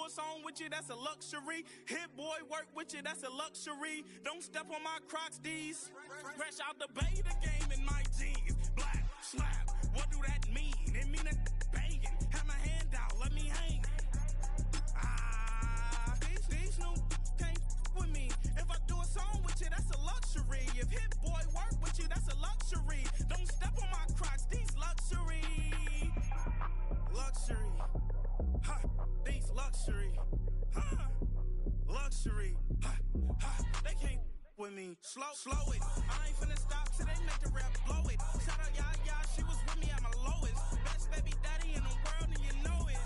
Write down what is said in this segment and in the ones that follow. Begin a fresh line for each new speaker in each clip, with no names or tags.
a song with you, that's a luxury. Hit boy, work with you, that's a luxury. Don't step on my Crocs, D's. Fresh out the beta game in my jeans. Black, slap, what do that mean? It mean a banging. Have my hand out, let me hang. These new can't with me. If I do a song with you, that's a luxury. If hit boy work with you, that's a luxury. Don't step on my Crocs, these luxury. Luxury. Ha, these luxury. Ha, luxury. Ha, ha, they can't with me. Slow it. I ain't finna stop till they make the rap blow it. Shout out, yeah, she was with me at my lowest. Best baby daddy in the world, and you know it.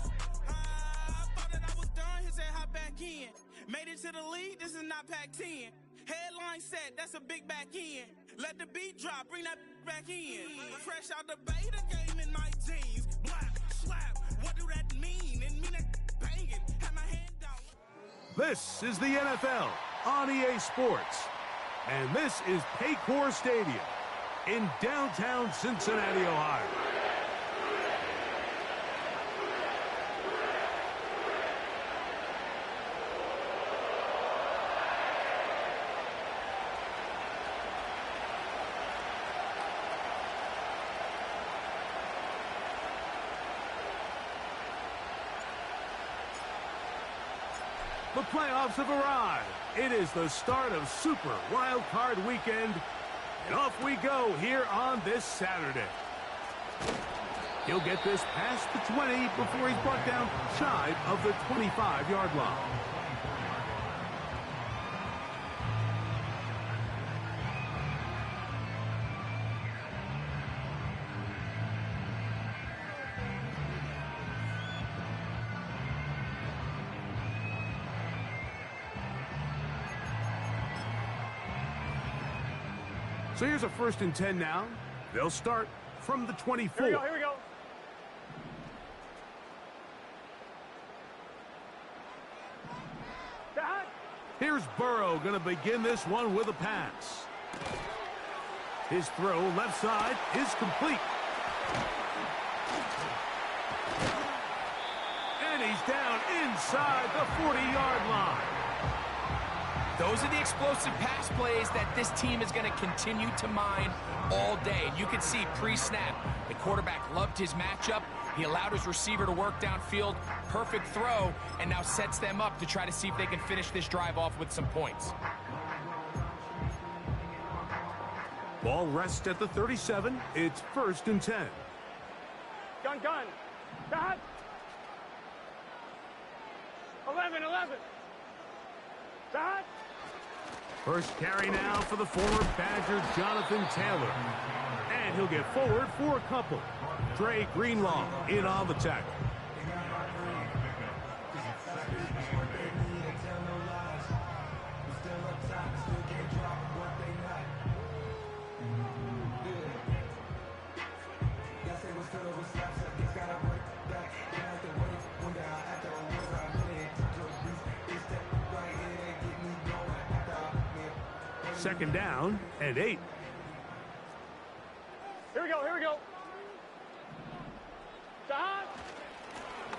I thought that I was done, he said hop back in. Made it to the lead, this is not Pac-10. Headline set, that's a big back end. Let the beat drop, bring that back in. Fresh out the beta game in my jeans. Black, slap, what do that mean? It mean that banging, have my hand out.
This is the NFL on EA Sports. And this is Paycor Stadium in downtown Cincinnati, Ohio. The playoffs have arrived. It is the start of Super Wildcard Weekend, and off we go here on this Saturday. He'll get this past the 20 before he's brought down shy of the 25-yard line. So here's a 1st and 10 now. They'll start from the 24.
Here we go.
Here's Burrow going to begin this one with a pass. His throw left side is complete. And he's down inside the 40-yard line.
Those are the explosive pass plays that this team is going to continue to mine all day. And you can see pre-snap, the quarterback loved his matchup. He allowed his receiver to work downfield. Perfect throw, and now sets them up to try to see if they can finish this drive off with some points.
Ball rests at the 37. It's 1st and 10.
Gun. Dot. 11. Dot.
First carry now for the former Badger, Jonathan Taylor. And he'll get forward for a couple. Dre Greenlaw in on the tackle. Second down and 8.
Here we go. Dot.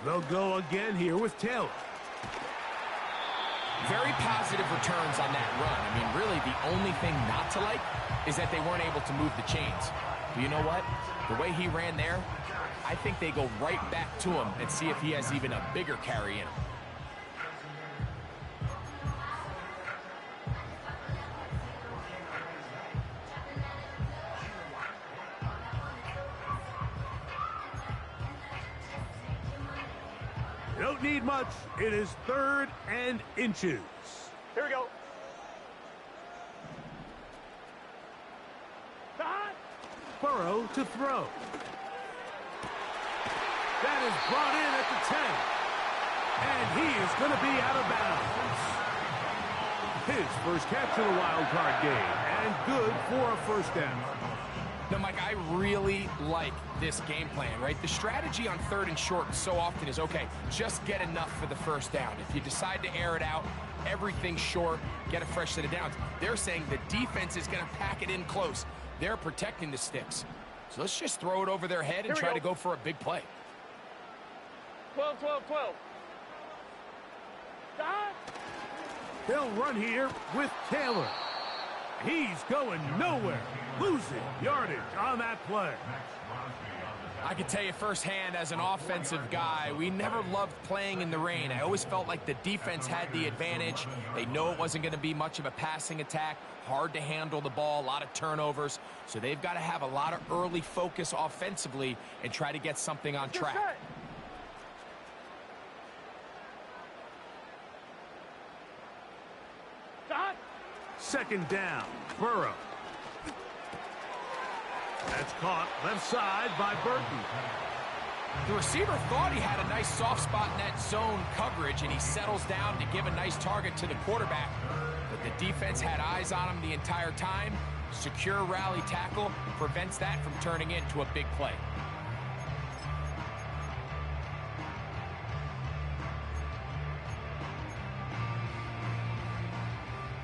They'll go again here with Taylor.
Very positive returns on that run. I mean, really, the only thing not to like is that they weren't able to move the chains. But you know what? The way he ran there, I think they go right back to him and see if he has even a bigger carry in him.
Don't need much. It is 3rd and inches.
Here we go. Dot.
Burrow to throw. That is brought in at the 10. And he is going to be out of bounds. His first catch of the wild card game. And good for a 1st down.
No, Mike, I really like this game plan, right? The strategy on 3rd and short so often is, okay, just get enough for the 1st down. If you decide to air it out, everything short, get a fresh set of downs. They're saying the defense is going to pack it in close. They're protecting the sticks. So let's just throw it over their head and try to go for a big play.
12.
They'll run here with Taylor. He's going nowhere, losing yardage on that play.
I can tell you firsthand as an offensive guy, we never loved playing in the rain. I always felt like the defense had the advantage. They know it wasn't going to be much of a passing attack, hard to handle the ball, a lot of turnovers. So they've got to have a lot of early focus offensively and try to get something on track.
Second down, Burrow. That's caught left side by Burton.
The receiver thought he had a nice soft spot in that zone coverage, and he settles down to give a nice target to the quarterback. But the defense had eyes on him the entire time. Secure rally tackle prevents that from turning into a big play.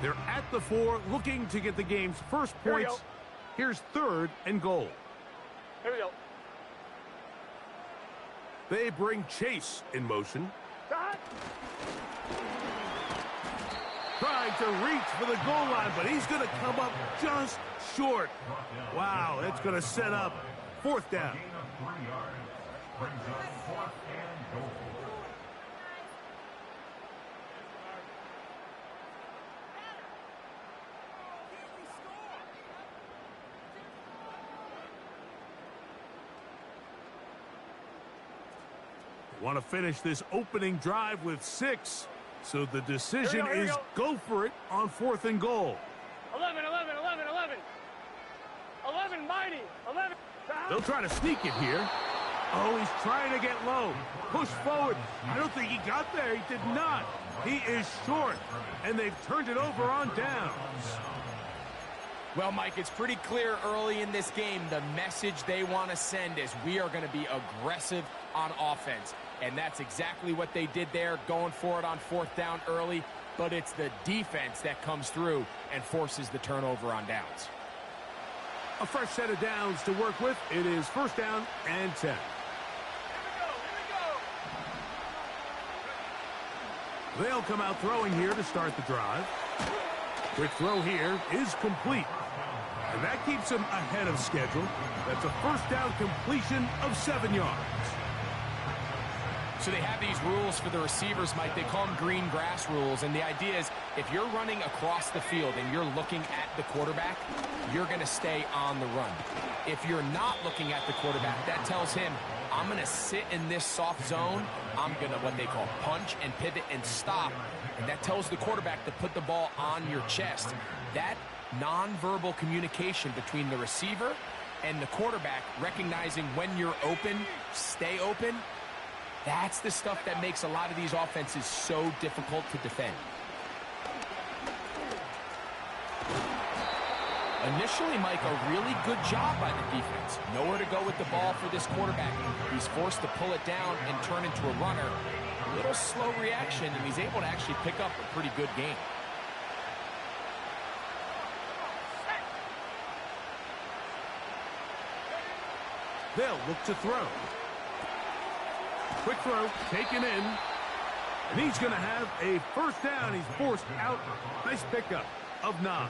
They're at the 4, looking to get the game's first points. Here's 3rd and goal.
Here we go.
They bring Chase in motion. Trying to reach for the goal line, but he's going to come up just short. Wow, that's going to set up 4th down. Want to finish this opening drive with 6. So the decision is go for it on 4th and goal.
11, 11, 11, 11. 11, mighty. 11.
They'll try to sneak it here. Oh, he's trying to get low. Push forward. I don't think he got there. He did not. He is short. And they've turned it over on downs.
Well, Mike, it's pretty clear early in this game the message they want to send is we are going to be aggressive on offense. And that's exactly what they did there, going for it on 4th down early. But it's the defense that comes through and forces the turnover on downs.
A fresh set of downs to work with. It is 1st down and 10. They'll come out throwing here to start the drive. Quick throw here is complete. And that keeps him ahead of schedule. That's a 1st down completion of 7 yards.
So they have these rules for the receivers, Mike. They call them green grass rules. And the idea is if you're running across the field and you're looking at the quarterback, you're going to stay on the run. If you're not looking at the quarterback, that tells him, I'm going to sit in this soft zone. I'm going to what they call punch and pivot and stop. And that tells the quarterback to put the ball on your chest. That nonverbal communication between the receiver and the quarterback, recognizing when you're open, stay open, that's the stuff that makes a lot of these offenses so difficult to defend. Initially, Mike, a really good job by the defense. Nowhere to go with the ball for this quarterback. He's forced to pull it down and turn into a runner. A little slow reaction, and he's able to actually pick up a pretty good game.
They'll look to throw. Quick throw, taken in. And he's going to have a 1st down. He's forced out. Nice pickup of 9.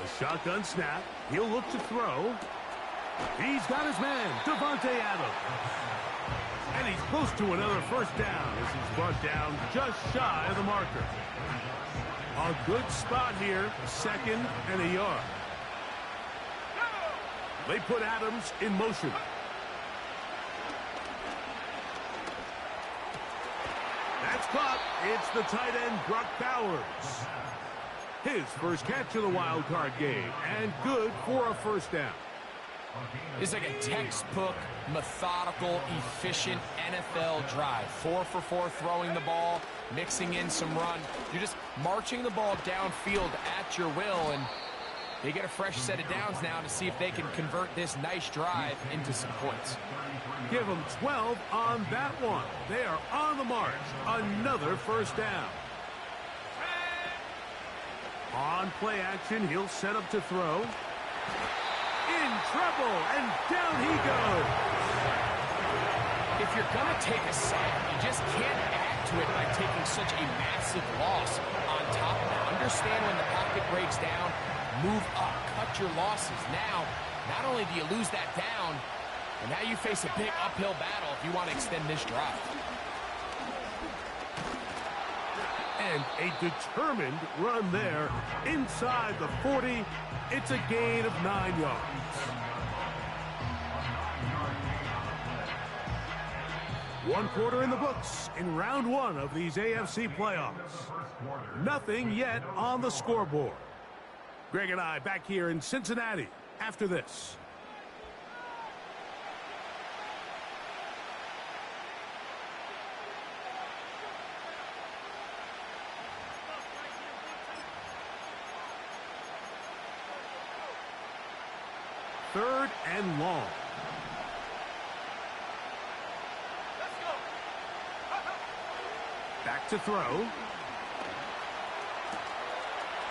A shotgun snap. He'll look to throw. He's got his man, Devontae Adams. And he's close to another 1st down as he's brought down just shy of the marker. A good spot here, 2nd and a yard. They put Adams in motion. That's caught. It's the tight end, Brock Bowers. His first catch of the wild card game, and good for a 1st down.
It's like a textbook, methodical, efficient NFL drive. 4 for 4 throwing the ball, mixing in some run. You're just marching the ball downfield at your will, and they get a fresh set of downs now to see if they can convert this nice drive into some points.
Give them 12 on that one. They are on the march. Another 1st down. On play action, he'll set up to throw. In trouble, and down he goes.
If you're going to take a sack, you just can't add to it by taking such a massive loss on top of it. Understand when the pocket breaks down, move up, cut your losses. Now, not only do you lose that down, but now you face a big uphill battle if you want to extend this drive.
And a determined run there inside the 40. It's a gain of 9 yards. One quarter in the books in round one of these AFC playoffs. Nothing yet on the scoreboard. Greg and I back here in Cincinnati after this. Third and long. Back to throw.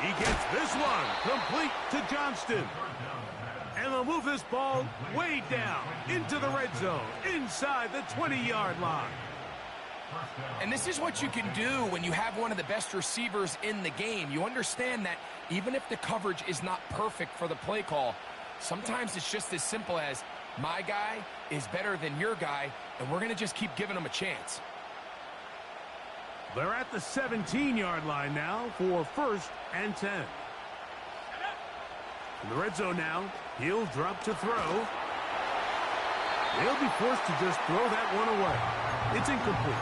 He gets this one complete to Johnston. And they'll move this ball way down into the red zone, inside the 20-yard line.
And this is what you can do when you have one of the best receivers in the game. You understand that even if the coverage is not perfect for the play call, sometimes it's just as simple as, my guy is better than your guy, and we're going to just keep giving him a chance.
They're at the 17-yard line now for 1st and 10. In the red zone now, he'll drop to throw. He'll be forced to just throw that one away. It's incomplete.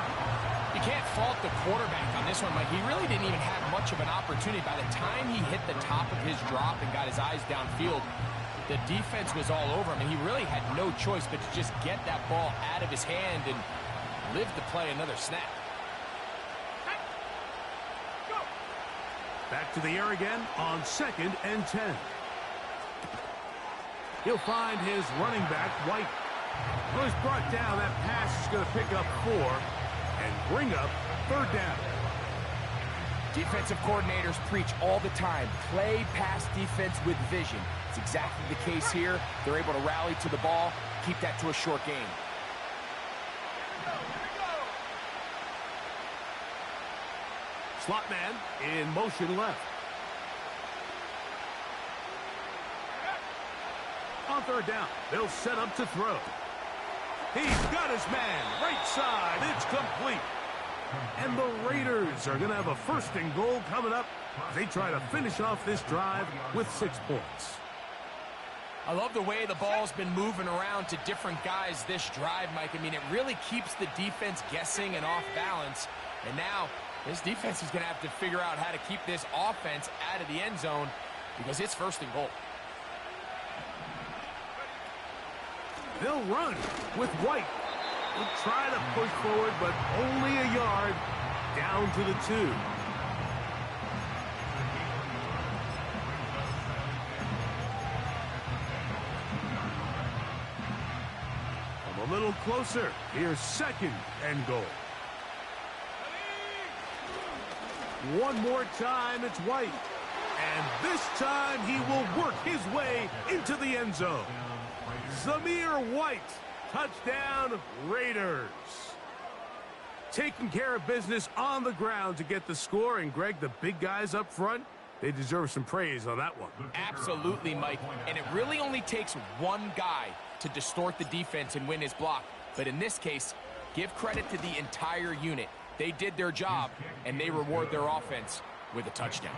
You can't fault the quarterback on this one, Mike. He really didn't even have much of an opportunity. By the time he hit the top of his drop and got his eyes downfield, the defense was all over him, and he really had no choice but to just get that ball out of his hand and live to play another snap.
Back to the air again on 2nd and 10. He'll find his running back, White. Well, he's brought down. That pass is going to pick up 4 and bring up 3rd down.
Defensive coordinators preach all the time, play pass defense with vision. It's exactly the case here. They're able to rally to the ball, keep that to a short game.
Slot man in motion left. On 3rd down, they'll set up to throw. He's got his man, right side, it's complete. And the Raiders are going to have a 1st and goal coming up as they try to finish off this drive with 6 points.
I love the way the ball's been moving around to different guys this drive, Mike. I mean, it really keeps the defense guessing and off balance. And now, this defense is going to have to figure out how to keep this offense out of the end zone because it's 1st and goal.
They'll run with White. He'll try to push forward, but only a yard down to the 2. A little closer. Here's 2nd and goal. One more time, it's White. And this time he will work his way into the end zone. Zamir White, touchdown Raiders. Taking care of business on the ground to get the score. And Greg, the big guys up front, they deserve some praise on that one.
Absolutely, Mike. And it really only takes one guy to distort the defense and win his block. But in this case, give credit to the entire unit. They did their job, and they reward their offense with a touchdown.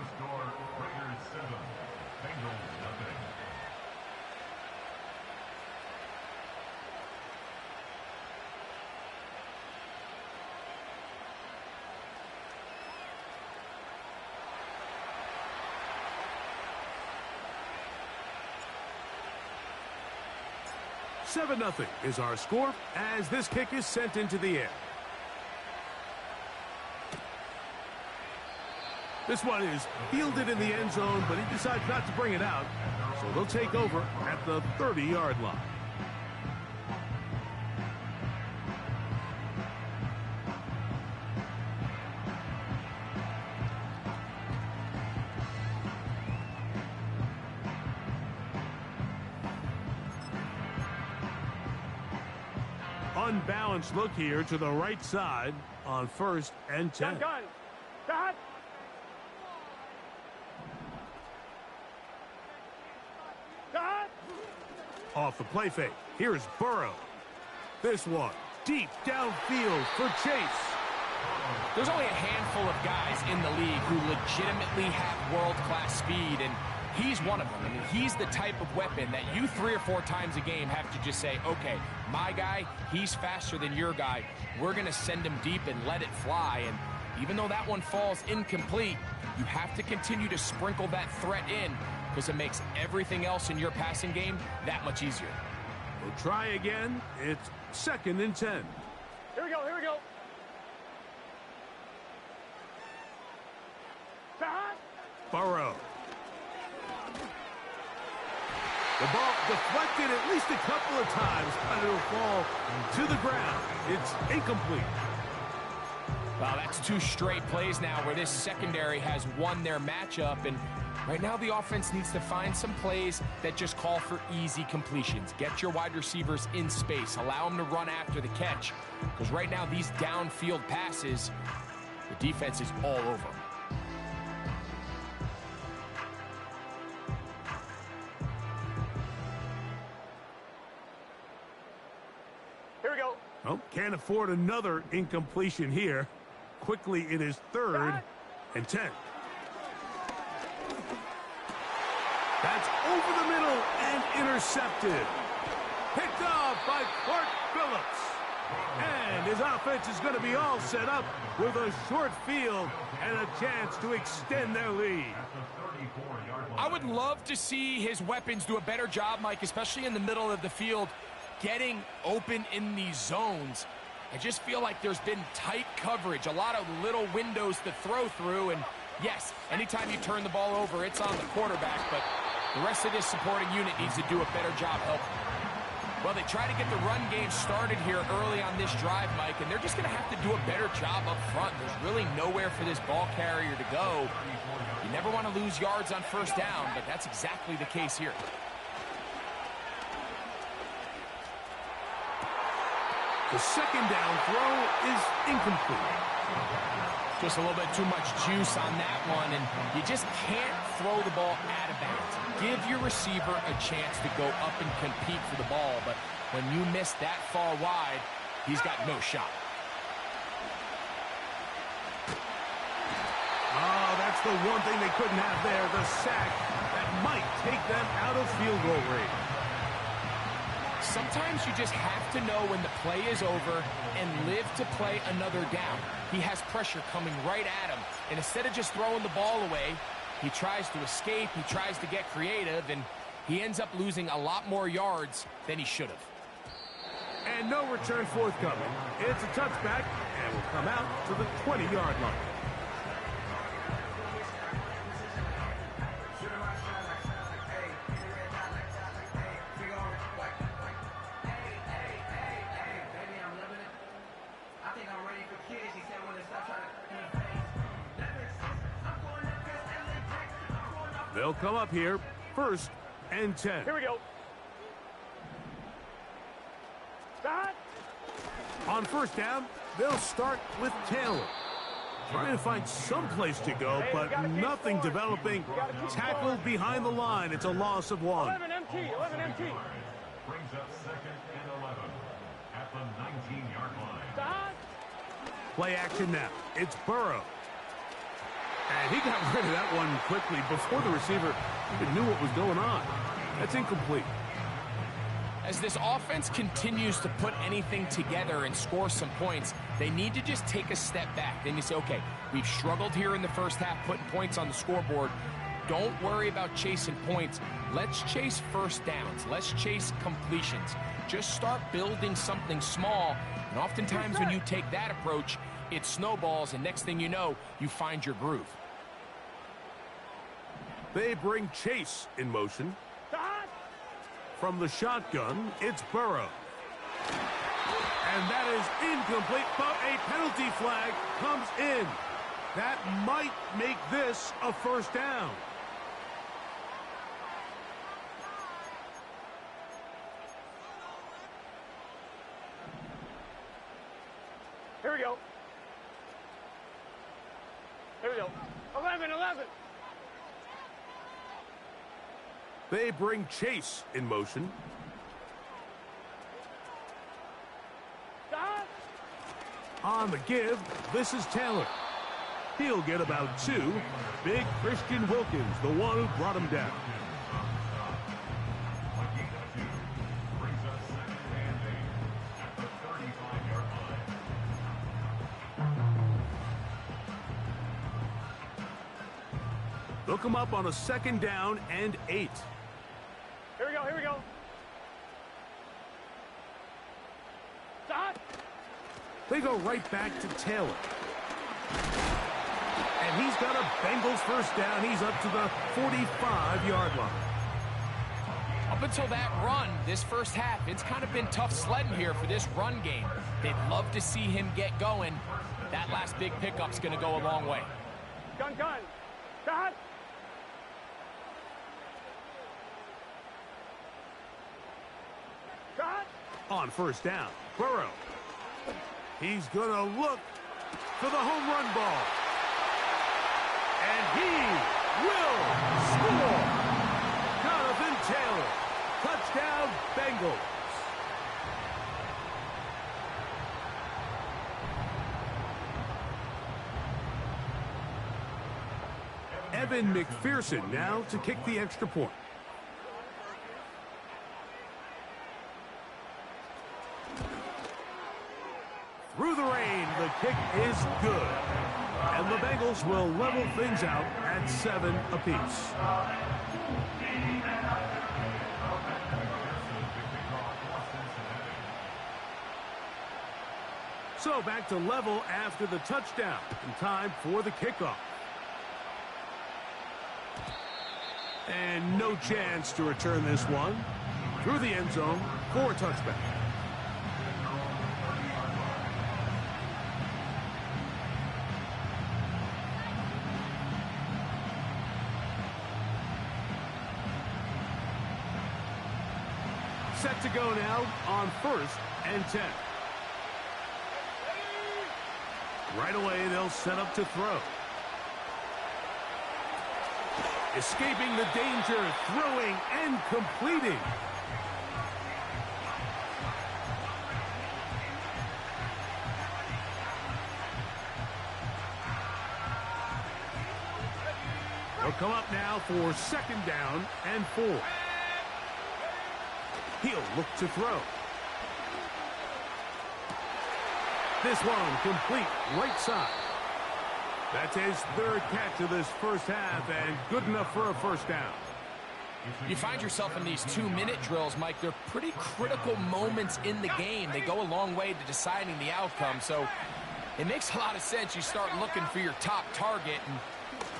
7-0 is our score as this kick is sent into the air. This one is fielded in the end zone, but he decides not to bring it out. So they'll take over at the 30-yard line. unbalanced look here to the right side on 1st and 10.
Gun. Dot. Dot.
Off the play fake. Here's Burrow. This one deep downfield for Chase.
There's only a handful of guys in the league who legitimately have world-class speed, and he's one of them. I mean, he's the type of weapon that you 3 or 4 times a game have to just say, okay, my guy, he's faster than your guy. We're going to send him deep and let it fly. And even though that one falls incomplete, you have to continue to sprinkle that threat in because it makes everything else in your passing game that much easier.
We'll try again. It's 2nd and 10.
Here we go. Dot.
Burrow. The ball deflected at least a couple of times, but it'll fall to the ground. It's incomplete.
Well, that's 2 straight plays now where this secondary has won their matchup, and right now the offense needs to find some plays that just call for easy completions. Get your wide receivers in space. Allow them to run after the catch, because right now these downfield passes, the defense is all over.
Here we go.
Oh, can't afford another incompletion here. Quickly, it is 3rd and 10. That's over the middle and intercepted. Picked off by Clark Phillips. And his offense is going to be all set up with a short field and a chance to extend their lead.
I would love to see his weapons do a better job, Mike, especially in the middle of the field, getting open in these zones. I just feel like there's been tight coverage, a lot of little windows to throw through, and yes, anytime you turn the ball over, it's on the quarterback, but the rest of this supporting unit needs to do a better job helping. Well, they try to get the run game started here early on this drive, Mike, and they're just going to have to do a better job up front. There's really nowhere for this ball carrier to go. You never want to lose yards on 1st down, but that's exactly the case here.
The 2nd down throw is incomplete.
Just a little bit too much juice on that one, and you just can't throw the ball out of bounds. Give your receiver a chance to go up and compete for the ball, but when you miss that far wide, he's got no shot.
Oh, that's the one thing they couldn't have there, the sack that might take them out of field goal range.
Sometimes you just have to know when the play is over and live to play another down. He has pressure coming right at him, and instead of just throwing the ball away, he tries to escape, he tries to get creative, and he ends up losing a lot more yards than he should have.
And no return forthcoming. It's a touchback, and will come out to the 20-yard line. They'll come up here, 1st and 10.
Here we go. Dot.
On 1st down, they'll start with Taylor. Trying to find some place to go, but nothing developing. Tackled behind the line. It's a loss of 1.
11 MT.
Brings up 2nd and 11 at the 19-yard line.
Dot.
Play action now. It's Burrow. And he got rid of that one quickly before the receiver even knew what was going on. That's incomplete.
As this offense continues to put anything together and score some points, they need to just take a step back. Then you say, okay, we've struggled here in the 1st half putting points on the scoreboard. Don't worry about chasing points. Let's chase 1st downs. Let's chase completions. Just start building something small. And oftentimes when you take that approach, it snowballs, and next thing you know, you find your groove.
They bring Chase in motion.
Dot.
From the shotgun, it's Burrow. And that is incomplete, but a penalty flag comes in. That might make this a 1st down.
middle. 11-11.
They bring Chase in motion.
Stop.
On the give, this is Taylor. He'll get about 2. Big Christian Wilkins, the one who brought him down.
Brings up second and 8 at the 35-yard line.
They'll come up on a 2nd down and 8.
Here we go, here we go. Stop.
They go right back to Taylor. And he's got a Bengals first down. He's up to the 45-yard line.
Up until that run, this first half, it's kind of been tough sledding here for this run game. They'd love to see him get going. That last big pickup's going to go a long way.
Gun. Stop. Stop.
On first down, Burrow. He's going to look for the home run ball. And he will score. Jonathan Taylor. Touchdown, Bengals. Evan McPherson now to kick the extra point. Through the rain, the kick is good. And the Bengals will level things out at 7 apiece. So back to level after the touchdown. And time for the kickoff. And no chance to return this one. Through the end zone for a touchback. Set to go now on 1st and 10. Right away, they'll set up to throw. Escaping the danger, throwing and completing. They'll come up now for 2nd down and 4. He'll look to throw. This one complete right side. That's his 3rd catch of this first half and good enough for a first down.
You find yourself in these 2-minute drills, Mike. They're pretty critical moments in the game. They go a long way to deciding the outcome. So it makes a lot of sense. You start looking for your top target, and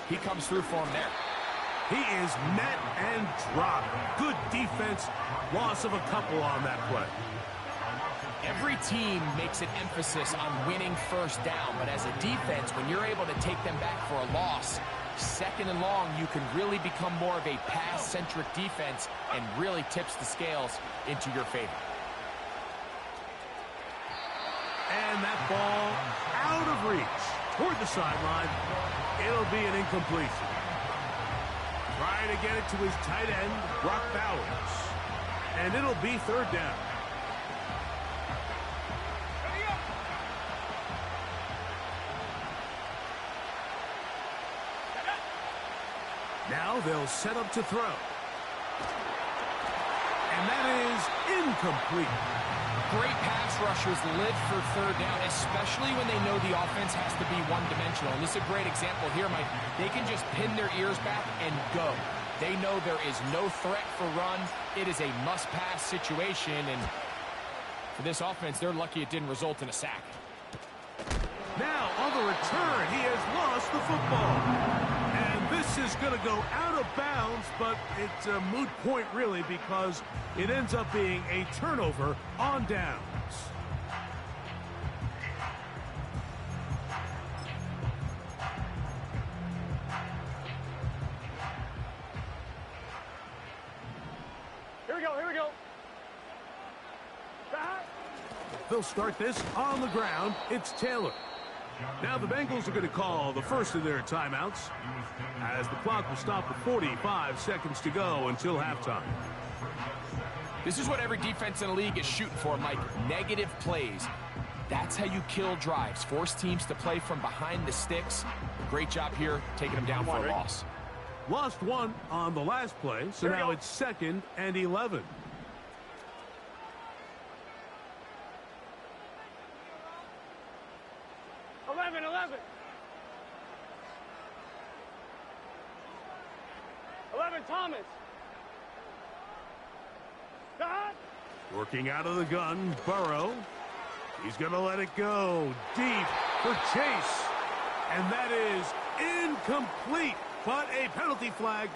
he comes through for him there.
He is met and dropped. Good defense. Loss of a couple on that play.
Every team makes an emphasis on winning first down, but as a defense, when you're able to take them back for a loss, 2nd and long, you can really become more of a pass-centric defense and really tips the scales into your favor.
And that ball out of reach toward the sideline. It'll be an incompletion. Trying to get it to his tight end, Brock Bowers. And it'll be 3rd down. Now they'll set up to throw. And that is incomplete.
Great pass rushers live for 3rd down, especially when they know the offense has to be one-dimensional. And this is a great example here, Mike. They can just pin their ears back and go. They know there is no threat for run. It is a must-pass situation, and for this offense, they're lucky it didn't result in a sack.
Now, on the return, he has lost the football. And this is going to go out of bounds, but it's a moot point, really, because it ends up being a turnover on downs.
Here we go. Stop.
They'll start this on the ground. It's Taylor. Now the Bengals are going to call the first of their timeouts, as the clock will stop with 45 seconds to go until halftime.
This is what every defense in the league is shooting for, Mike. Negative plays. That's how you kill drives. Force teams to play from behind the sticks. Great job here, taking them down for a loss.
Lost one on the last play, so now it's 2nd and 11.
Thomas. Stop.
Working out of the gun, Burrow. He's going to let it go deep for Chase. And that is incomplete. But a penalty flag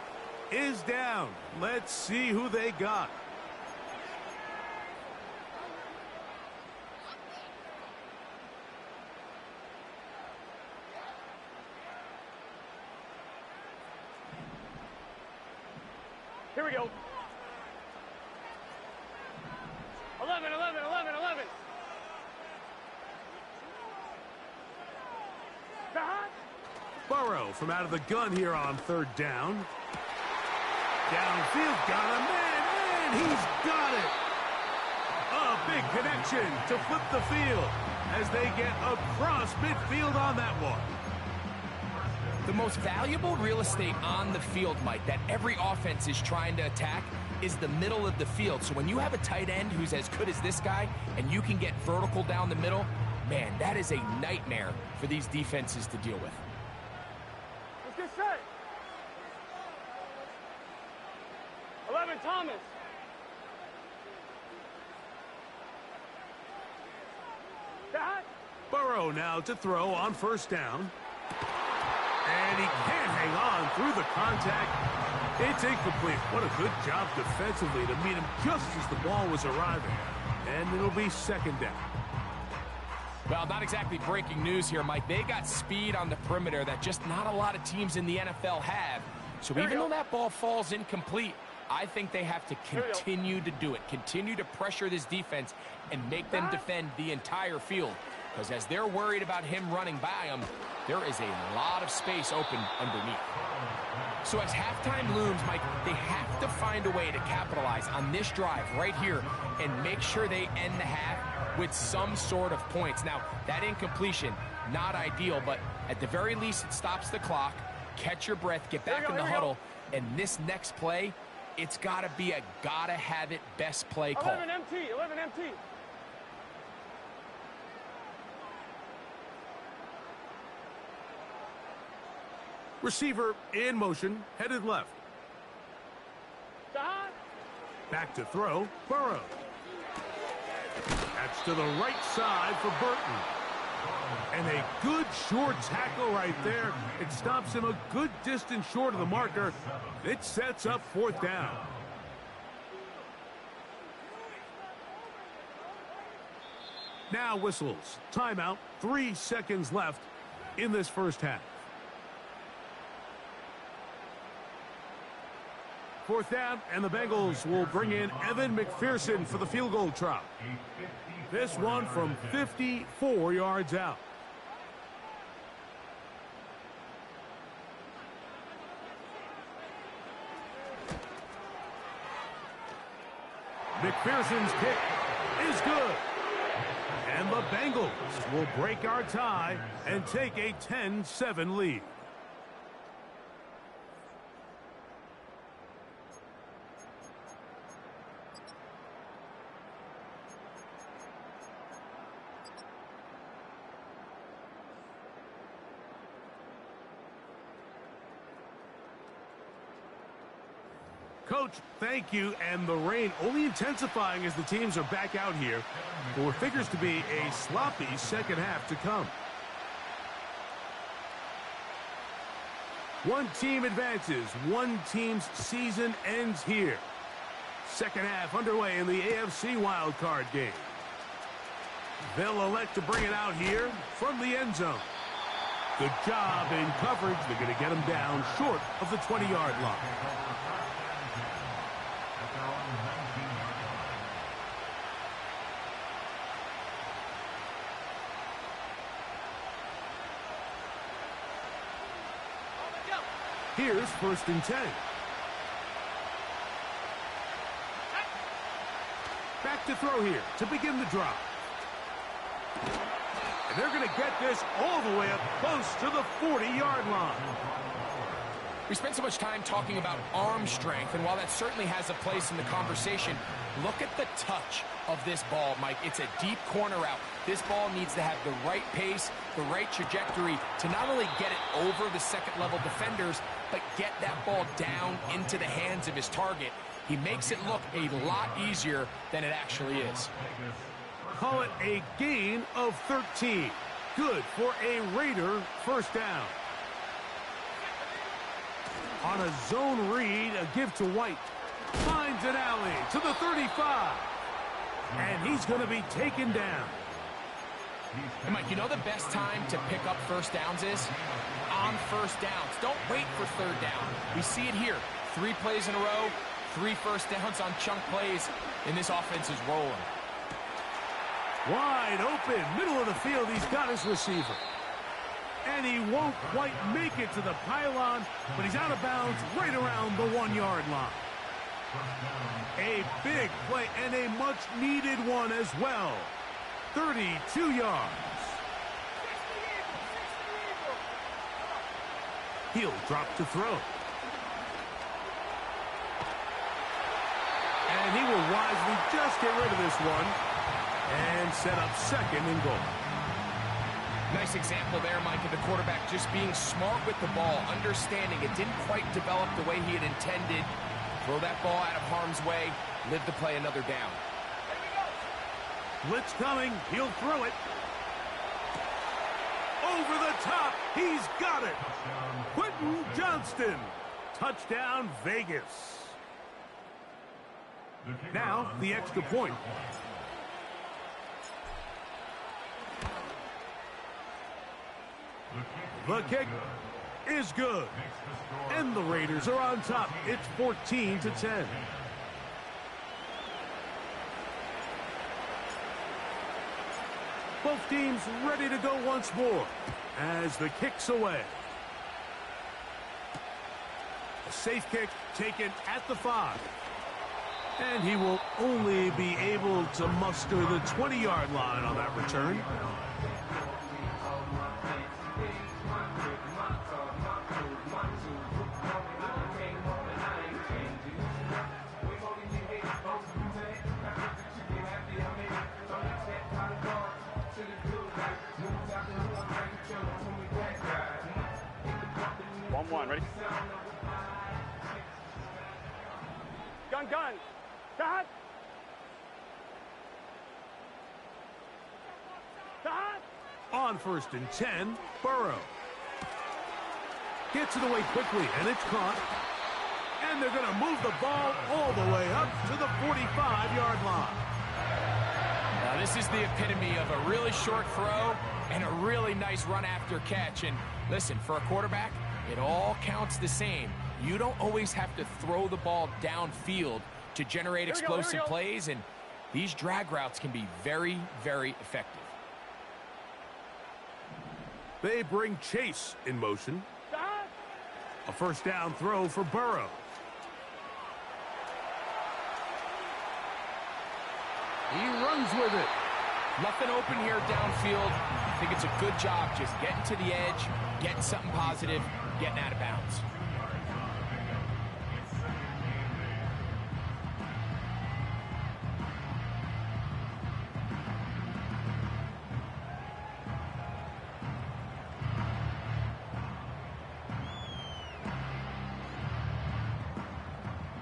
is down. Let's see who they got.
Here we go. 11.
Burrow from out of the gun here on 3rd down. Downfield, got a man, and he's got it. A big connection to flip the field as they get across midfield on that one.
The most valuable real estate on the field, Mike, that every offense is trying to attack is the middle of the field. So when you have a tight end who's as good as this guy and you can get vertical down the middle, man, that is a nightmare for these defenses to deal with.
Let's get set. 11, Thomas.
Burrow now to throw on 1st down. And he can't hang on through the contact. It's incomplete. What a good job defensively to meet him just as the ball was arriving. And it'll be 2nd down.
Well, not exactly breaking news here, Mike. They got speed on the perimeter that just not a lot of teams in the NFL have. So even though that ball falls incomplete, I think they have to continue to do it. Continue to pressure this defense and make them defend the entire field. Because as they're worried about him running by them, there is a lot of space open underneath. So as halftime looms, Mike, they have to find a way to capitalize on this drive right here and make sure they end the half with some sort of points. Now, that incompletion, not ideal, but at the very least, it stops the clock. Catch your breath, get back in the huddle, and this next play, it's got to be a gotta-have-it best play call.
11 MT.
Receiver in motion, headed left. Back to throw, Burrow. That's to the right side for Burton. And a good short tackle right there. It stops him a good distance short of the marker. It sets up 4th down. Now whistles. Timeout. 3 seconds left in this 1st half. 4th down, and the Bengals will bring in Evan McPherson for the field goal try. This one from 54 yards out. McPherson's kick is good. And the Bengals will break our tie and take a 10-7 lead. Coach, thank you. And the rain only intensifying as the teams are back out here for what figures to be a sloppy 2nd half to come. One team advances. One team's season ends here. 2nd half underway in the AFC Wildcard game. They'll elect to bring it out here from the end zone. Good job in coverage. They're going to get him down short of the 20-yard line. Here's 1st and 10. Back to throw here to begin the drive. And they're going to get this all the way up close to the 40-yard line.
We spent so much time talking about arm strength, and while that certainly has a place in the conversation, look at the touch of this ball, Mike. It's a deep corner route. This ball needs to have the right pace, the right trajectory to not only get it over the second-level defenders, but get that ball down into the hands of his target. He makes it look a lot easier than it actually is.
Call it a gain of 13. Good for a Raider 1st down. On a zone read, a give to White. Finds an alley to the 35. And he's going to be taken down.
And Mike, you know the best time to pick up 1st downs is? On 1st downs. Don't wait for 3rd down. We see it here. 3 plays in a row, 3 1st downs on chunk plays, and this offense is rolling.
Wide open, middle of the field, he's got his receiver. And he won't quite make it to the pylon, but he's out of bounds right around the 1-yard line. A big play and a much-needed one as well. 32 yards. He'll drop to throw. And he will wisely just get rid of this one and set up 2nd and goal.
Nice example there, Mike, of the quarterback just being smart with the ball, understanding it didn't quite develop the way he had intended. Throw that ball out of harm's way, live to play another down.
Blitz coming, he'll throw it. Over the top, he's got it. Quentin Johnston, touchdown Vegas. Now, the extra point. The kick is good. And the Raiders are on top. It's 14-10. Both teams ready to go once more as the kick's away. A safe kick taken at the 5. And he will only be able to muster the 20-yard line on that return.
One, ready? Gun. Dot.
On 1st and 10, Burrow. Gets it away quickly, and it's caught. And they're going to move the ball all the way up to the 45-yard line.
Now, this is the epitome of a really short throw and a really nice run after catch. And listen, for a quarterback, it all counts the same. You don't always have to throw the ball downfield to generate explosive plays, and these drag routes can be very, very effective.
They bring Chase in motion. A 1st down throw for Burrow. He runs with it.
Nothing open here downfield. I think it's a good job just getting to the edge, getting something positive, getting out of bounds.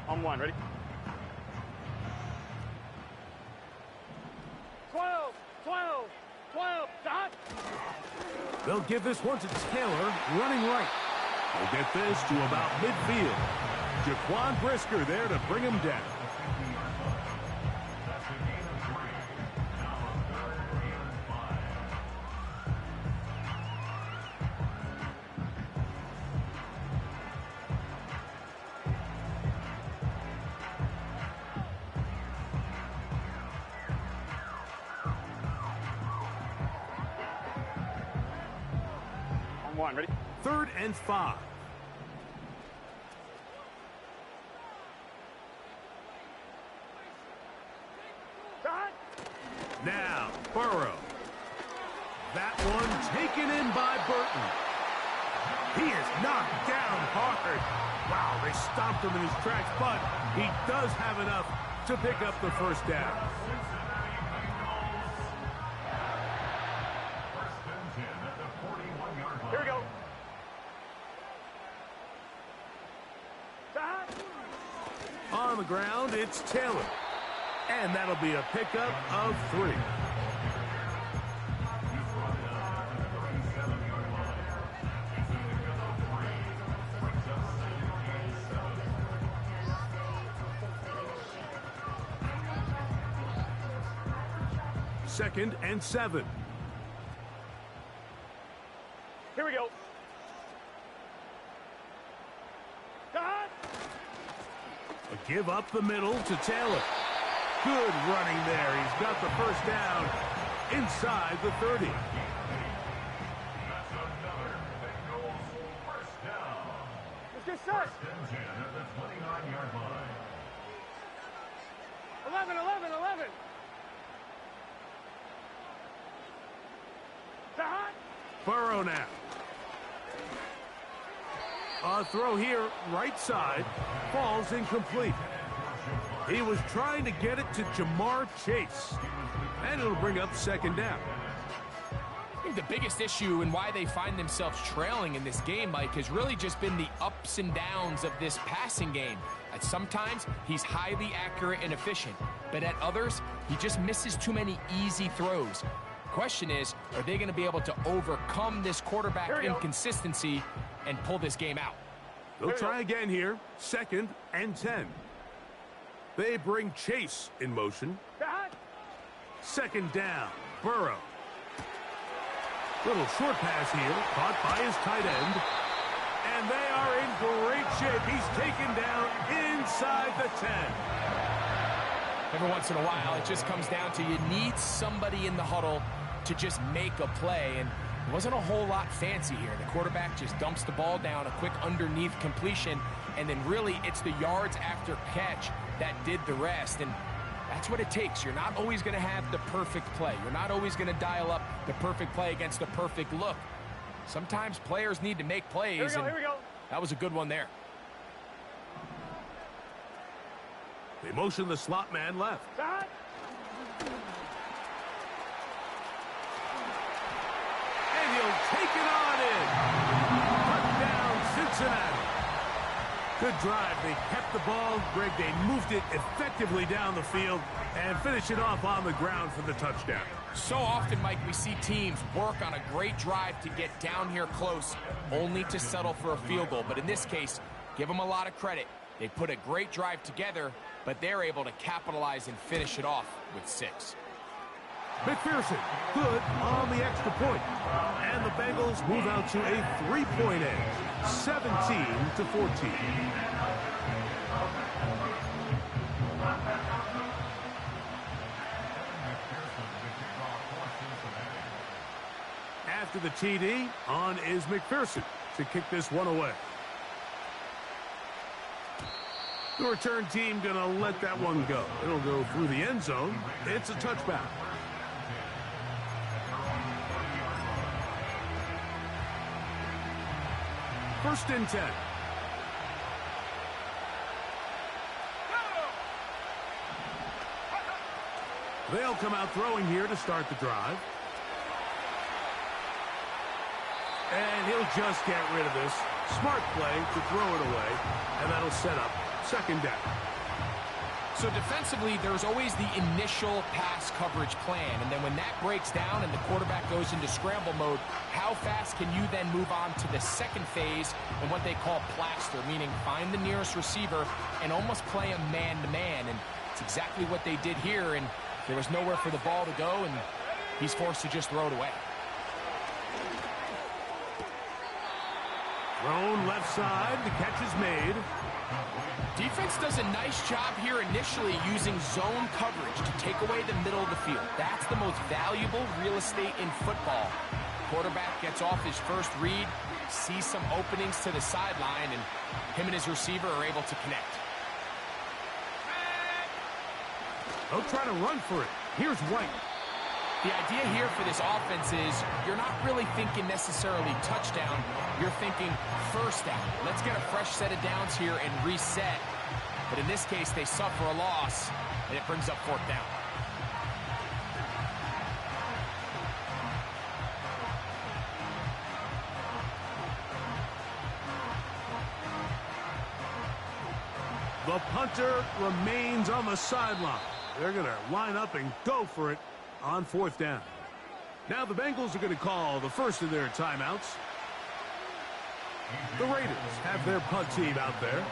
On 1, ready? 12, dot.
They'll give this one to Taylor, running right. He'll get this to about midfield. Jaquan Brisker there to bring him down.
On 1, ready?
3rd and 5. Now, Burrow. That one taken in by Burton. He is knocked down hard. Wow, they stopped him in his tracks, but he does have enough to pick up the first down.
Here we go.
On the ground, it's Taylor. And that'll be a pickup of 3. Second and 7.
Here we go.
A give up the middle to Taylor. Good running there. He's got the first down inside the 30.
That's another Bengals first down.
Let's get set.
First and 10 at the 29-yard line.
11, 11, 11.
Burrow now. A throw here, right side, falls incomplete. He was trying to get it to Jamar Chase. And it'll bring up second down.
I think the biggest issue and why they find themselves trailing in this game, Mike, has really just been the ups and downs of this passing game. At sometimes, he's highly accurate and efficient, but at others, he just misses too many easy throws. Question is, are they going to be able to overcome this quarterback inconsistency and pull this game out?
They'll try again here. Second and 10. They bring Chase in motion. Second down. Burrow. Little short pass here, caught by his tight end. And they are in great shape. He's taken down inside the 10.
Every once in a while, it just comes down to you need somebody in the huddle to just make a play, and it wasn't a whole lot fancy here. The quarterback just dumps the ball down, a quick underneath completion, and then really it's the yards after catch that did the rest, and that's what it takes. You're not always going to have the perfect play. You're not always going to dial up the perfect play against the perfect look. Sometimes players need to make plays,
Here we go.
That was a good one there.
They motion the slot man left. And he'll take it on in. Touchdown, Cincinnati. Good drive. They kept the ball. Greg, they moved it effectively down the field and finish it off on the ground for the touchdown.
So often, Mike, we see teams work on a great drive to get down here close, only to settle for a field goal. But in this case, give them a lot of credit. They put a great drive together, but they're able to capitalize and finish it off with 6.
McPherson, good on the extra point. And the Bengals move out to a 3-point edge, 17-14. After the TD, on is McPherson to kick this one away. The return team going to let that one go. It'll go through the end zone. It's a touchback. First and 10. They'll come out throwing here to start the drive. And he'll just get rid of this. Smart play to throw it away. And that'll set up second down.
So defensively, there's always the initial pass coverage plan. And then when that breaks down and the quarterback goes into scramble mode, how fast can you then move on to the second phase and what they call plaster, meaning find the nearest receiver and almost play a man-to-man. And it's exactly what they did here. And there was nowhere for the ball to go, and he's forced to just throw it away.
Thrown left side. The catch is made.
Defense does a nice job here initially using zone coverage to take away the middle of the field. That's the most valuable real estate in football. Quarterback gets off his first read, sees some openings to the sideline, and him and his receiver are able to connect.
They'll try to run for it. Here's White.
The idea here for this offense is you're not really thinking necessarily touchdown. You're thinking first down. Let's get a fresh set of downs here and reset. But in this case, they suffer a loss, and it brings up fourth down.
The punter remains on the sideline. They're going to line up and go for it on fourth down. Now the Bengals are going to call the first of their timeouts. The Raiders have their punt team out there.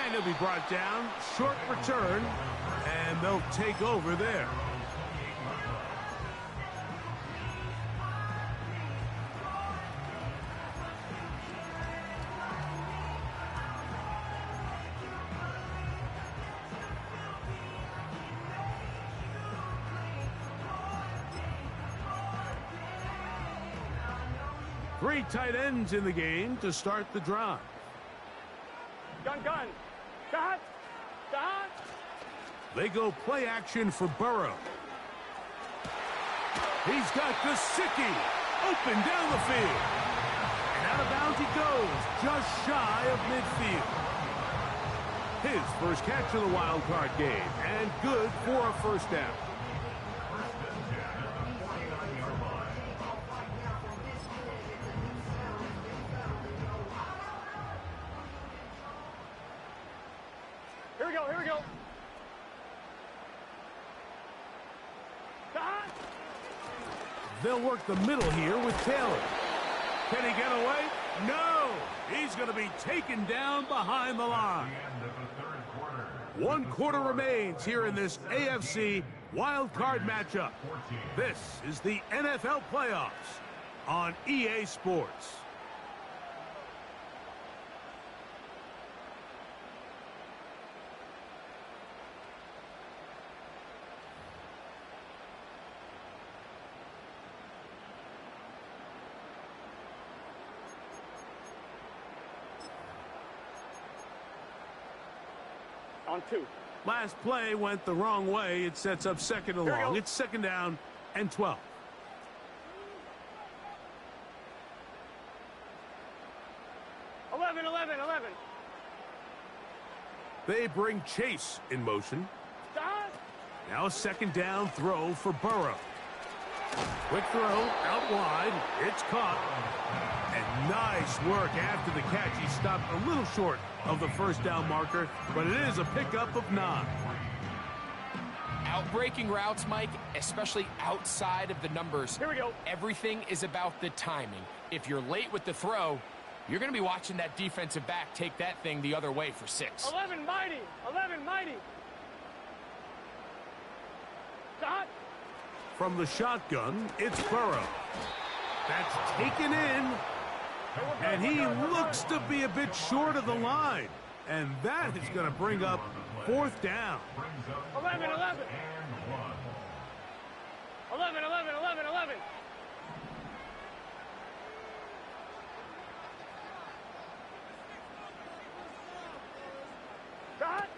And he'll be brought down. Short return. And they'll take over there. Three tight ends in the game to start the drive.
Gun. Dot.
They go play action for Burrow. He's got Gesicki open down the field. And out of bounds he goes, just shy of midfield. His first catch of the wild card game, and good for a first down.
Here we go. Dot.
They'll work the middle here with Taylor. Can he get away? No! He's going to be taken down behind the line. One quarter remains here in this AFC wild card matchup. This is the NFL playoffs on EA Sports.
On 2.
Last play went the wrong way. It sets up second and long. It's second down and 12.
Eleven.
They bring Chase in motion.
Dot.
Now a second down throw for Burrow. Quick throw out wide. It's caught. And nice work after the catch. He stopped a little short of the first down marker, but it is a pickup of 9.
Outbreaking routes, Mike, especially outside of the numbers.
Here we go.
Everything is about the timing. If you're late with the throw, you're going to be watching that defensive back take that thing the other way for 6.
11 mighty. Dot.
From the shotgun, it's Burrow. That's taken in. And he looks to be a bit short of the line. And that is going to bring up fourth down.
11. Dot.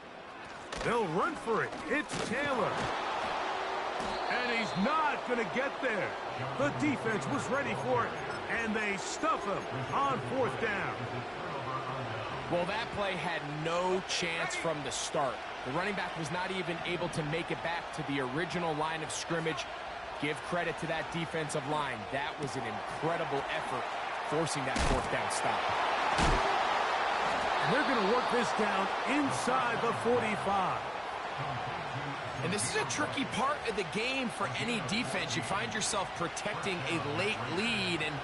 They'll run for it. It's Taylor. And he's not going to get there. The defense was ready for it. And they stuff him on fourth down.
Well, that play had no chance from the start. The running back was not even able to make it back to the original line of scrimmage. Give credit to that defensive line. That was an incredible effort forcing that fourth down stop.
And they're going to work this down inside the 45.
And this is a tricky part of the game for any defense. You find yourself protecting a late lead, and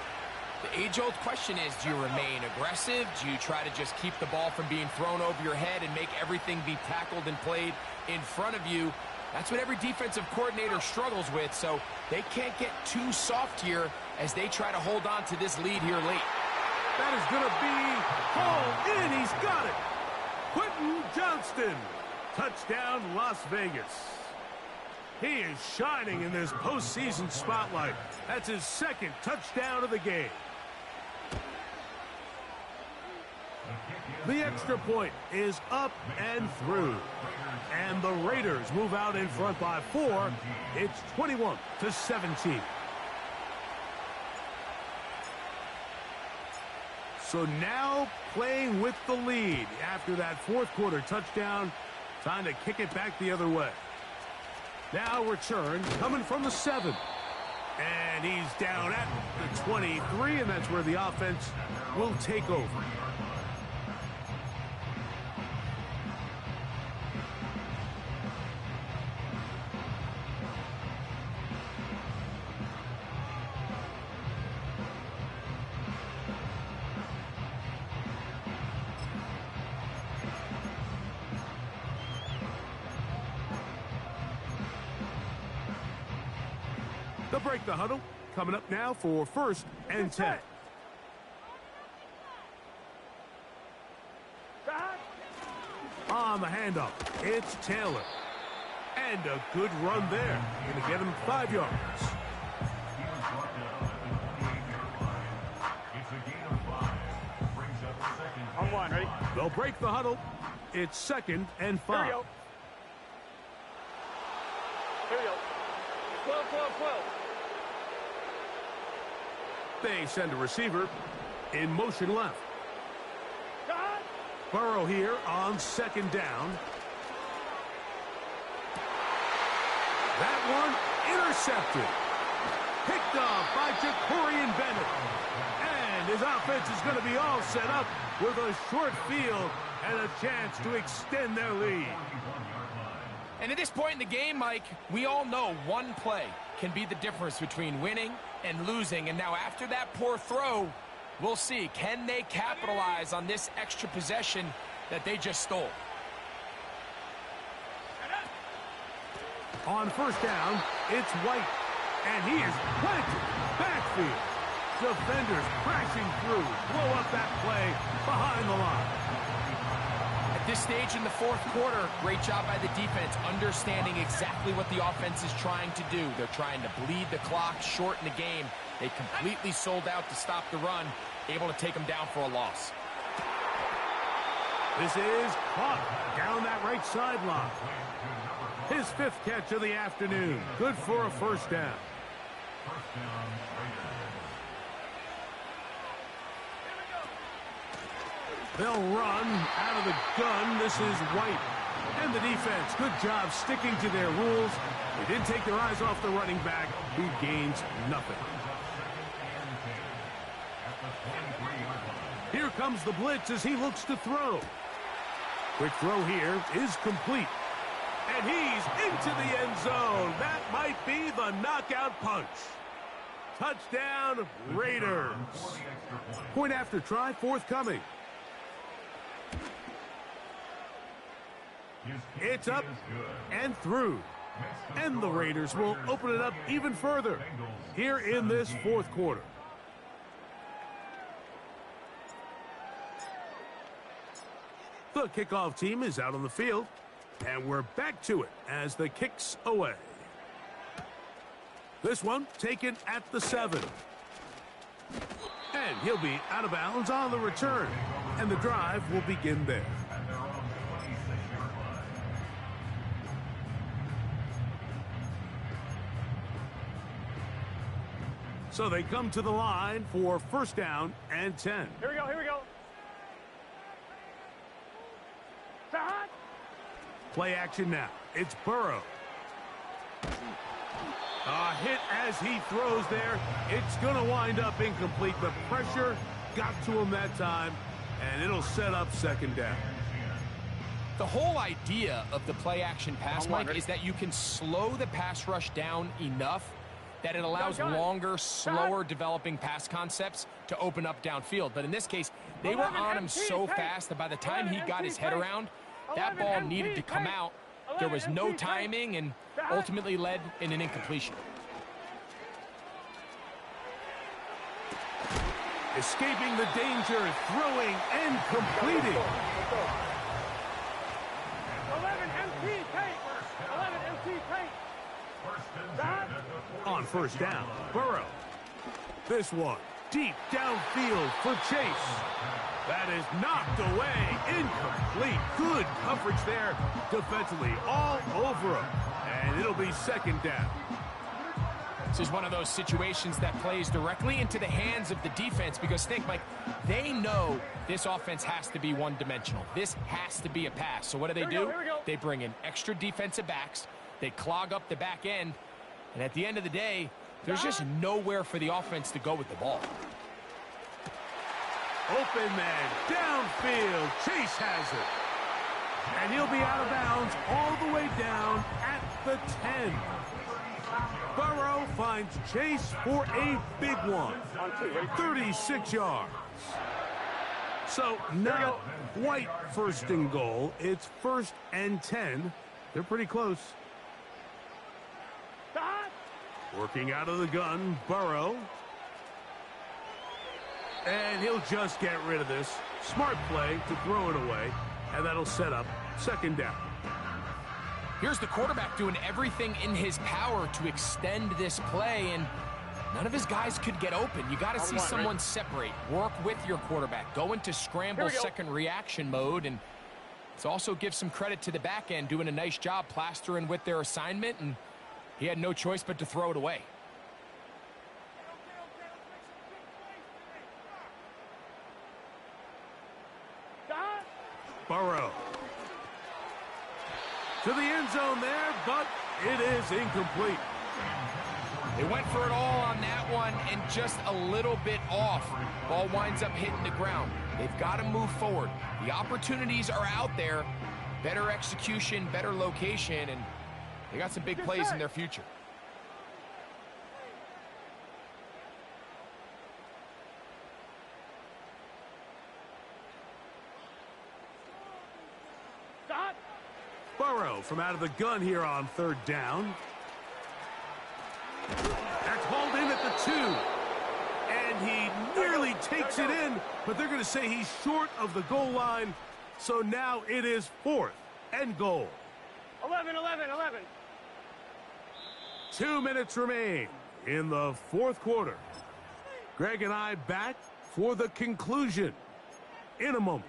the age-old question is, do you remain aggressive? Do you try to just keep the ball from being thrown over your head and make everything be tackled and played in front of you? That's what every defensive coordinator struggles with, so they can't get too soft here as they try to hold on to this lead here late.
That is going to be hauled in. He's got it. Quentin Johnston. Touchdown, Las Vegas. He is shining in this postseason spotlight. That's his second touchdown of the game. The extra point is up and through. And the Raiders move out in front by 4. It's 21-17. So now playing with the lead after that fourth quarter touchdown. Time to kick it back the other way. Now return coming from the 7. And he's down at the 23, and that's where the offense will take over. They'll break the huddle. Coming up now for 1st and 10. On the handoff, it's Taylor. And a good run there. Going to get him 5 yards.
On 1, ready?
They'll break the huddle. It's 2nd and 5.
Here we go. Here we go. 12, 12, 12.
They send a receiver in motion left. Burrow here on 2nd down. That one intercepted. Picked off by Jacorian Bennett. And his offense is going to be all set up with a short field and a chance to extend their lead.
And at this point in the game, Mike, we all know one play can be the difference between winning and losing. And now after that poor throw, we'll see. Can they capitalize on this extra possession that they just stole?
On 1st down, it's White. And he is planted. Backfield. Defenders crashing through. Blow up that play behind the line.
At this stage in the fourth quarter, great job by the defense, understanding exactly what the offense is trying to do. They're trying to bleed the clock, shorten the game. They completely sold out to stop the run, able to take them down for a loss.
This is caught down that right sideline. His 5th catch of the afternoon. Good for a 1st down. They'll run out of the gun. This is White. And the defense, good job sticking to their rules. They didn't take their eyes off the running back, who gains nothing. Here comes the blitz as he looks to throw. Quick throw here is complete. And he's into the end zone. That might be the knockout punch. Touchdown, Raiders. Point after try forthcoming. It's up and through. And the Raiders will open it up even further here in this fourth quarter. The kickoff team is out on the field, and we're back to it as the kick's away. This one taken at the 7. And he'll be out of bounds on the return, and the drive will begin there. So they come to the line for 1st down and 10.
Here we go, here we go.
Play action now. It's Burrow. A hit as he throws there. It's going to wind up incomplete. The pressure got to him that time, and it'll set up 2nd down.
The whole idea of the play action pass, Mike, is that you can slow the pass rush down enough that it allows longer, slower developing pass concepts to open up downfield. But in this case, they were on him so fast that by the time he got his head around, that ball needed to come out. There was no timing and ultimately led in an incompletion.
Escaping the danger, throwing and completing.
11 MT tape. 11 MT tape.
On 1st down, Burrow. This one deep downfield for Chase. That is knocked away, incomplete. Good coverage there defensively, all over him. And it'll be second down.
This is one of those situations that plays directly into the hands of the defense because think, Mike, they know this offense has to be one-dimensional. This has to be a pass. So what do?
Here we go.
They bring in extra defensive backs. They clog up the back end. And at the end of the day, there's just nowhere for the offense to go with the ball.
Open man, downfield. Chase has it. And he'll be out of bounds all the way down at the 10. Burrow finds Chase for a big one. 36 yards. So not quite first and goal. It's 1st and 10. They're pretty close. Working out of the gun, Burrow. And he'll just get rid of this. Smart play to throw it away. And that'll set up second down.
Here's the quarterback doing everything in his power to extend this play, and none of his guys could get open. You got to see someone separate, work with your quarterback, go into scramble second reaction mode, and it also gives some credit to the back end doing a nice job plastering with their assignment, and he had no choice but to throw it away.
Burrow. To the end zone there, but it is incomplete.
They went for it all on that one and just a little bit off. Ball winds up hitting the ground. They've got to move forward. The opportunities are out there. Better execution, better location, and they got some big plays in their future.
Burrow from out of the gun here on 3rd down. That's hauled in at the 2. And he nearly takes it in, but they're going to say he's short of the goal line. So now it is 4th and goal.
11.
2 minutes remain in the 4th quarter. Greg and I back for the conclusion in a moment.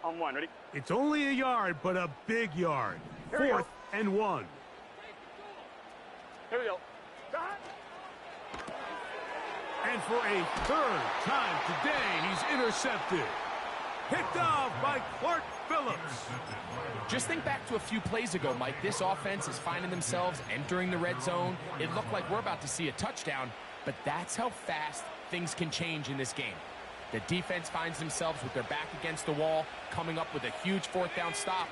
On 1, ready?
It's only a yard, but a big yard. 4th and 1.
Here we go.
And for a 3rd time today, he's intercepted. Picked off by Clark Phillips.
Just think back to a few plays ago, Mike. This offense is finding themselves entering the red zone. It looked like we're about to see a touchdown, but that's how fast things can change in this game. The defense finds themselves with their back against the wall, coming up with a huge 4th down stop.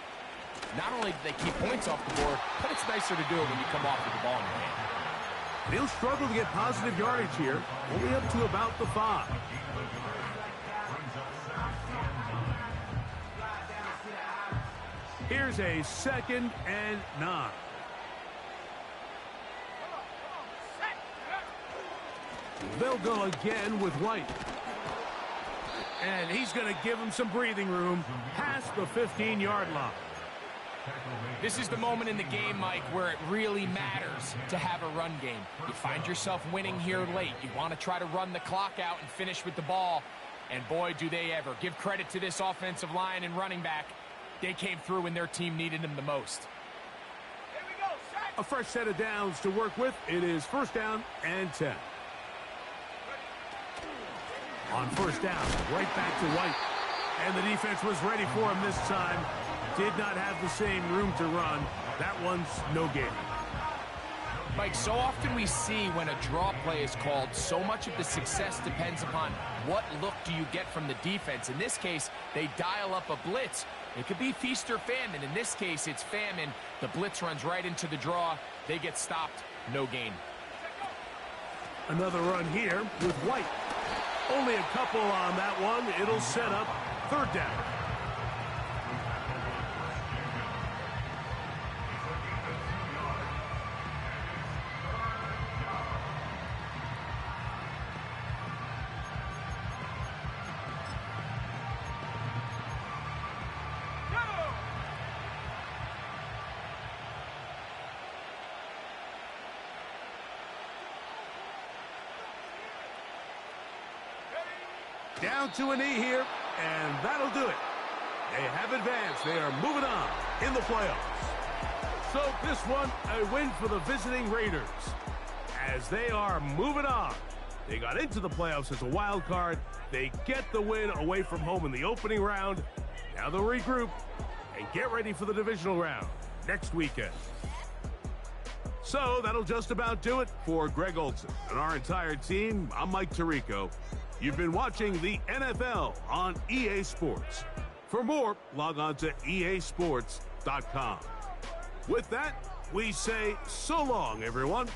Not only do they keep points off the board, but it's nicer to do it when you come off with the ball in your hand.
He'll struggle to get positive yardage here, only up to about the 5. Here's a 2nd and 9. They'll go again with White. And he's going to give him some breathing room past the 15-yard line.
This is the moment in the game, Mike, where it really matters to have a run game. You find yourself winning here late. You want to try to run the clock out and finish with the ball. And boy, do they ever. Give credit to this offensive line and running back. They came through when their team needed them the most.
Here we go,
A fresh set of downs to work with. It is 1st down and 10. On 1st down, right back to White. And the defense was ready for him this time. Did not have the same room to run. That one's no gain.
Mike, so often we see when a draw play is called, so much of the success depends upon what look do you get from the defense. In this case, they dial up a blitz. It could be feast or famine. In this case, it's famine. The blitz runs right into the draw. They get stopped. No gain.
Another run here with White. Only a couple on that one. It'll set up 3rd down. down to a knee here, and that'll do it. They have advanced. They are moving on in the playoffs. So this one, a win for the visiting Raiders. As they are moving on, they got into the playoffs as a wild card. They get the win away from home in the opening round. Now they'll regroup and get ready for the divisional round next weekend. So that'll just about do it for Greg Olson and our entire team. I'm Mike Tirico. You've been watching the NFL on EA Sports. For more, log on to easports.com. With that, we say so long, everyone.